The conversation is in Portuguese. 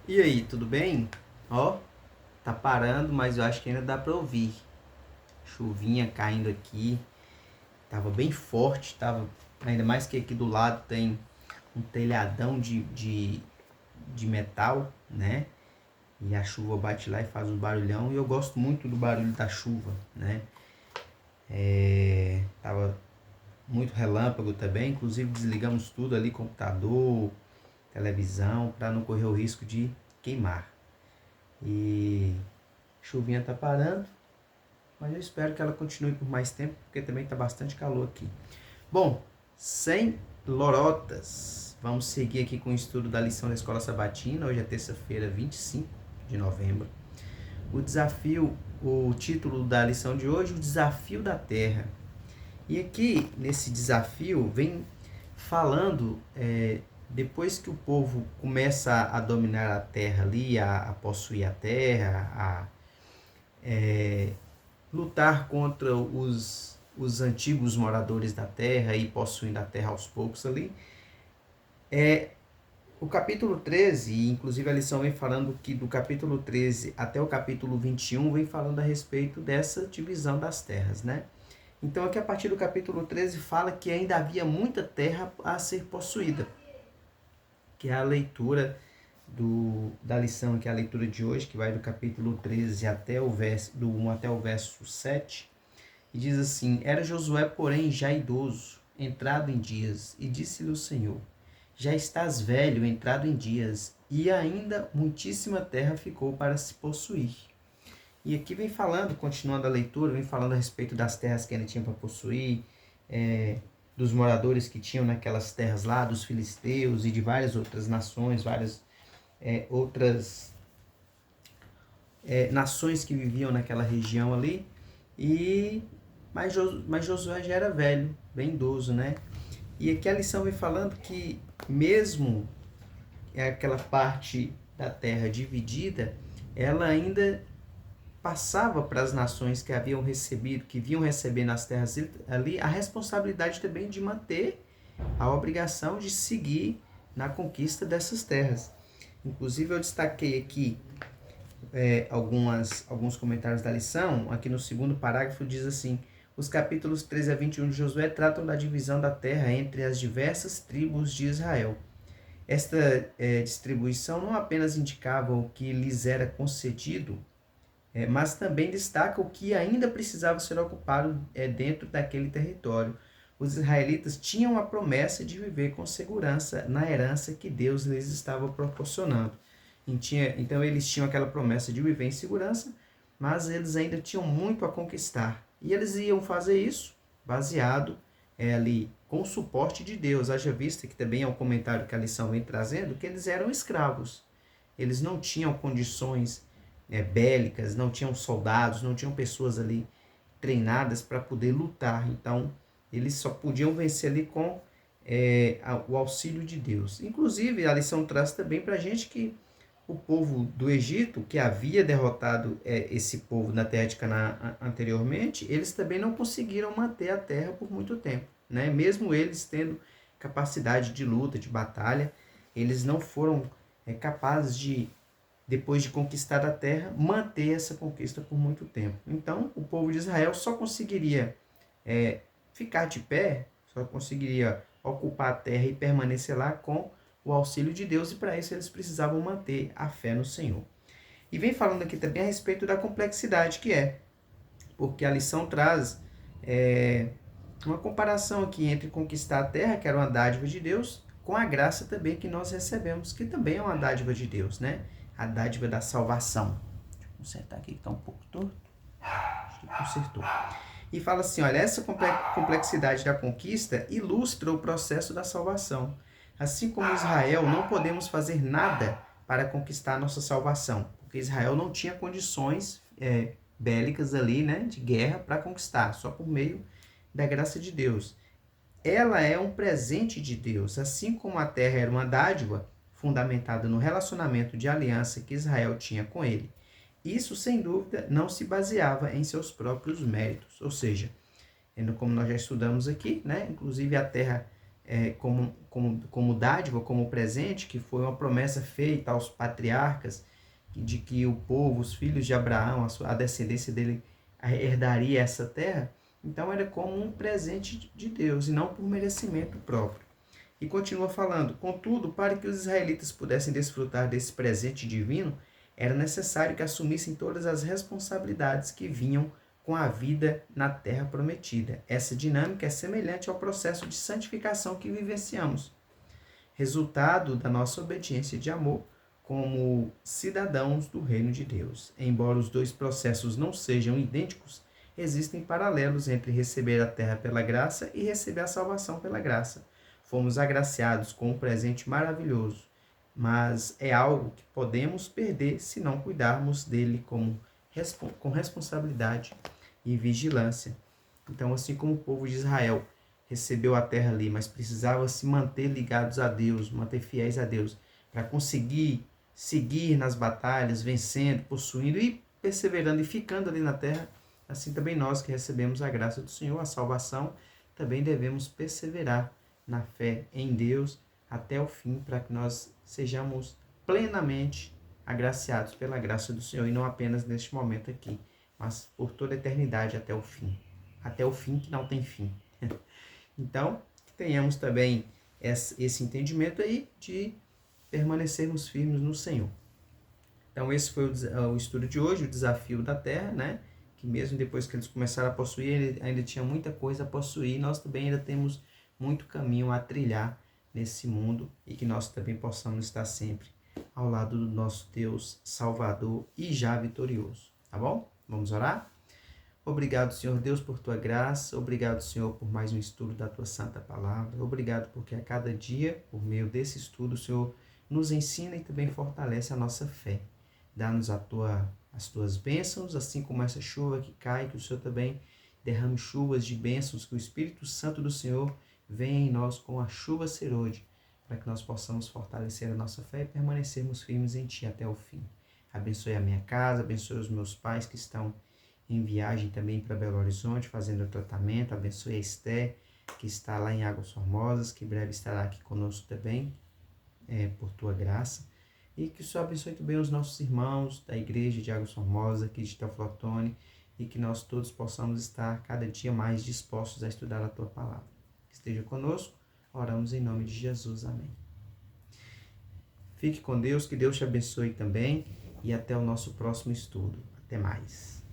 E aí, tudo bem? Ó, tá parando, mas eu acho que ainda dá pra ouvir. Chuvinha caindo aqui, tava bem forte, tava. Ainda mais que aqui do lado tem um telhadão de metal, né? E a chuva bate lá e faz um barulhão. E eu gosto muito do barulho da chuva, né? Tava muito relâmpago também, inclusive desligamos tudo ali, computador, televisão, para não correr o risco de queimar. E chuvinha tá parando, mas eu espero que ela continue por mais tempo, porque também está bastante calor aqui. Bom, sem lorotas, vamos seguir aqui com o estudo da lição da Escola Sabatina. Hoje é terça-feira, 25 de novembro. O título da lição de hoje, o desafio da terra. E aqui, nesse desafio, vem falando, depois que o povo começa a dominar a terra ali, a possuir a terra, lutar contra os antigos moradores da terra e possuindo a terra aos poucos ali. O capítulo 13, inclusive a lição vem falando que do capítulo 13 até o capítulo 21 vem falando a respeito dessa divisão das terras, né? Então aqui a partir do capítulo 13 fala que ainda havia muita terra a ser possuída, que é a leitura da lição, que é a leitura de hoje, que vai do capítulo 13 até o verso, do 1 até o verso 7. E diz assim: Era Josué, porém, já idoso, entrado em dias, e disse-lhe o Senhor: Já estás velho, entrado em dias, e ainda muitíssima terra ficou para se possuir. E aqui vem falando, continuando a leitura, vem falando a respeito das terras que ele tinha para possuir, dos moradores que tinham naquelas terras lá, dos filisteus e de várias outras nações, várias outras nações que viviam naquela região ali. E mas Josué já era velho, bem idoso, né? E aqui a lição vem falando que mesmo aquela parte da terra dividida, ela ainda passava para as nações que haviam recebido, que vinham recebendo as terras ali, a responsabilidade também de manter a obrigação de seguir na conquista dessas terras. Inclusive eu destaquei aqui alguns comentários da lição. Aqui no segundo parágrafo diz assim: os capítulos 13 a 21 de Josué tratam da divisão da terra entre as diversas tribos de Israel. Esta distribuição não apenas indicava o que lhes era concedido, mas também destaca o que ainda precisava ser ocupado dentro daquele território. Os israelitas tinham a promessa de viver com segurança na herança que Deus lhes estava proporcionando. Então eles tinham aquela promessa de viver em segurança, mas eles ainda tinham muito a conquistar. E eles iam fazer isso baseado ali com o suporte de Deus. Haja vista que também é um comentário que a lição vem trazendo, que eles eram escravos. Eles não tinham condições bélicas, não tinham soldados, não tinham pessoas ali treinadas para poder lutar. Então, eles só podiam vencer ali com o auxílio de Deus. Inclusive, a lição traz também para a gente que o povo do Egito, que havia derrotado esse povo na terra de Canaã anteriormente, eles também não conseguiram manter a terra por muito tempo, né? Mesmo eles tendo capacidade de luta, de batalha, eles não foram capazes de, depois de conquistar a terra, manter essa conquista por muito tempo. Então, o povo de Israel só conseguiria ficar de pé, só conseguiria ocupar a terra e permanecer lá com o auxílio de Deus, e para isso eles precisavam manter a fé no Senhor. E vem falando aqui também a respeito da complexidade que é, porque a lição traz uma comparação aqui entre conquistar a terra, que era uma dádiva de Deus, com a graça também que nós recebemos, que também é uma dádiva de Deus, né? A dádiva da salvação. Deixa eu consertar aqui que está um pouco torto. Acho que consertou. E fala assim, olha, essa complexidade da conquista ilustra o processo da salvação. Assim como Israel, não podemos fazer nada para conquistar a nossa salvação, porque Israel não tinha condições bélicas ali, né, de guerra para conquistar, só por meio da graça de Deus. Ela é um presente de Deus, assim como a terra era uma dádiva fundamentada no relacionamento de aliança que Israel tinha com ele. Isso, sem dúvida, não se baseava em seus próprios méritos, ou seja, como nós já estudamos aqui, né? Inclusive a terra como dádiva, como presente, que foi uma promessa feita aos patriarcas, de que o povo, os filhos de Abraão, a descendência dele herdaria essa terra. Então era como um presente de Deus e não por merecimento próprio. E continua falando: contudo, para que os israelitas pudessem desfrutar desse presente divino, era necessário que assumissem todas as responsabilidades que vinham com a vida na terra prometida. Essa dinâmica é semelhante ao processo de santificação que vivenciamos, resultado da nossa obediência de amor como cidadãos do reino de Deus. Embora os dois processos não sejam idênticos, existem paralelos entre receber a terra pela graça e receber a salvação pela graça. Fomos agraciados com um presente maravilhoso, mas é algo que podemos perder se não cuidarmos dele com responsabilidade e vigilância. Então, assim como o povo de Israel recebeu a terra ali, mas precisava se manter ligados a Deus, manter fiéis a Deus, para conseguir seguir nas batalhas, vencendo, possuindo e perseverando e ficando ali na terra, assim também nós que recebemos a graça do Senhor, a salvação, também devemos perseverar na fé em Deus até o fim, para que nós sejamos plenamente agraciados pela graça do Senhor, e não apenas neste momento aqui, mas por toda a eternidade até o fim que não tem fim. Então, que tenhamos também esse entendimento aí de permanecermos firmes no Senhor. Então, esse foi o estudo de hoje, o desafio da terra, né? Que mesmo depois que eles começaram a possuir, ainda tinha muita coisa a possuir, nós também ainda temos muito caminho a trilhar nesse mundo, e que nós também possamos estar sempre ao lado do nosso Deus Salvador e já vitorioso, tá bom? Vamos orar? Obrigado, Senhor Deus, por tua graça. Obrigado, Senhor, por mais um estudo da tua santa palavra. Obrigado porque a cada dia, por meio desse estudo, o Senhor nos ensina e também fortalece a nossa fé. Dá-nos as tuas bênçãos, assim como essa chuva que cai, que o Senhor também derrame chuvas de bênçãos, que o Espírito Santo do Senhor venha em nós com a chuva serôdia, para que nós possamos fortalecer a nossa fé e permanecermos firmes em Ti até o fim. Abençoe a minha casa, abençoe os meus pais que estão em viagem também para Belo Horizonte, fazendo o tratamento. Abençoe a Esther, que está lá em Águas Formosas, que breve estará aqui conosco também, por tua graça. E que o Senhor abençoe também os nossos irmãos da igreja de Águas Formosas, aqui de Teoflotone, e que nós todos possamos estar cada dia mais dispostos a estudar a tua palavra. Que esteja conosco, oramos em nome de Jesus, amém. Fique com Deus, que Deus te abençoe também, e até o nosso próximo estudo. Até mais.